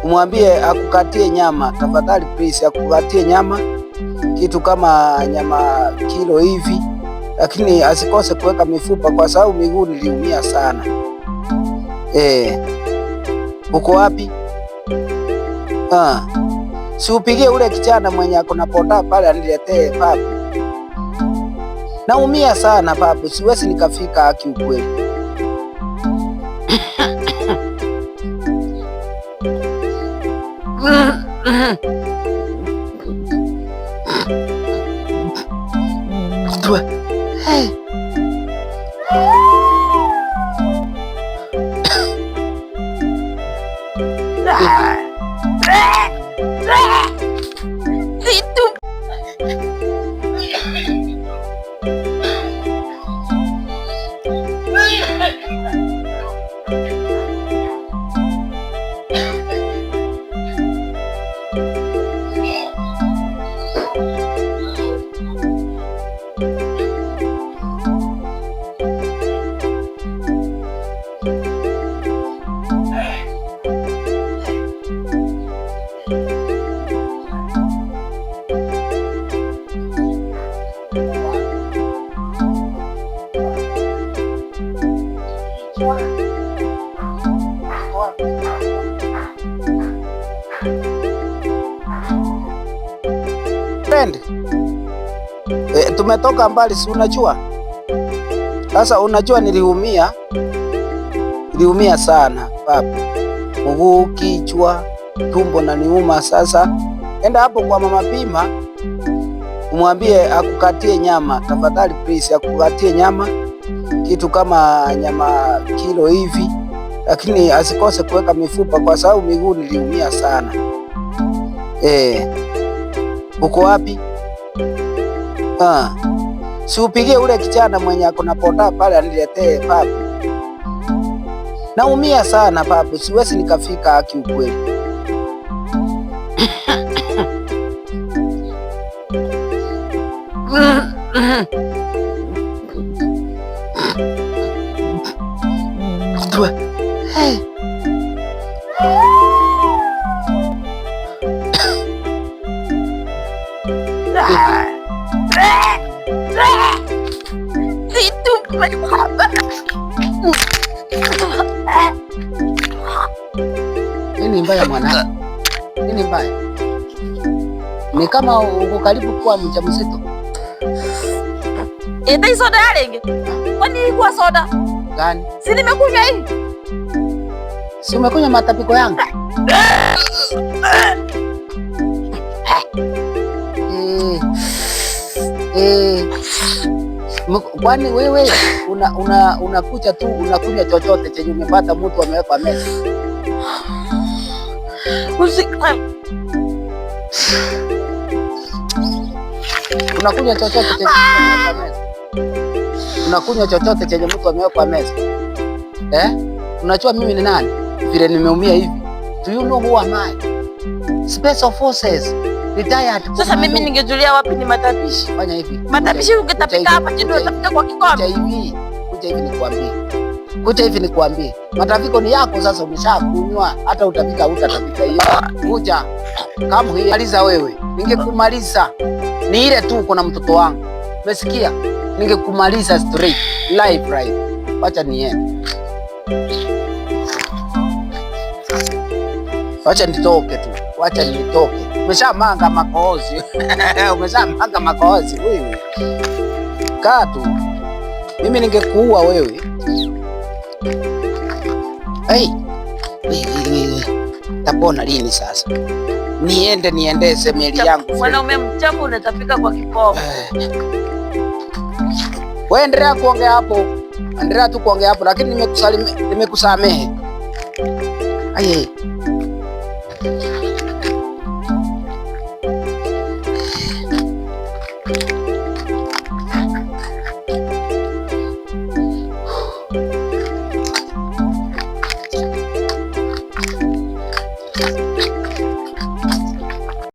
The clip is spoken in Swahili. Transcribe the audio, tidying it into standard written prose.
umwambie akukatie nyama tafadhali, please, akukatie nyama kitu kama nyama kilo hivi, lakini asikose kuweka mifupa kwa sababu miguu niliumia sana. Uko wapi? Si upigie ule kichana mwenye akona poda pale aniletee papu. Naumia sana papu, siwezi nikafika haki ukweli. Tumetoka mbali, si unajua? Sasa unajua niliumia sana papu, mguu, kichwa, tumbo na niuma. Sasa enda hapo kwa mama Pima, umwambie akukatie nyama tafadhali, please, akukatie nyama kitu kama nyama kilo hivi, lakini asikose kuweka mifupa kwa sababu miguu niliumia sana. Uko wapi? Si upigie ule kichana mwenye akona poda pale aniletee papu. Naumia sana papu, siwezi nikafika haki ukweli. Nini mbaya mwanangu? Nini mbaya? Ni kama uko karibu kuwa mjamzito. Ita soda yalenge. Kwani ilikuwa soda gani? Si nimekunywa hii. Si umekunywa matapiko yangu? Kwani wewe unakuja tu unakunywa chochote chenye umepata mtu ameweka meza? Unakunywa chochote chenye umeweka meza? Unakunywa chochote chenye mtu ameweka meza? Unajua mimi ni nani? Vile nimeumia hivi. Do you know who am I? Special Forces. Retired. Sasa mimi ningejulia wapi ni matapishi? Fanya hivi. Matapishi ungetapika hapa chini, utapika kwa kikombe. Kuja hivi nikwambie. Matapiko ni yako sasa, umeshakunywa, hata utapika utatapika hiyo. Kuja. Kama hii maliza wewe. Ningekumaliza. Ni ile tu uko na mtoto wangu. Umesikia? Ningekumaliza straight, live right. Wacha niende. Wacha nitoke tu. Wacha nitoke. Umeshamanga makohozi. Umeshamanga makohozi wewe. Kaa tu. Mimi ningekuua wewe. Tapona lini sasa? Niendeze meli yangu. Mwanaume mchafu unatapika kwa kikombe. Wewe endelea kuongea hapo. Endelea tu kuongea hapo, lakini nimekusamehe.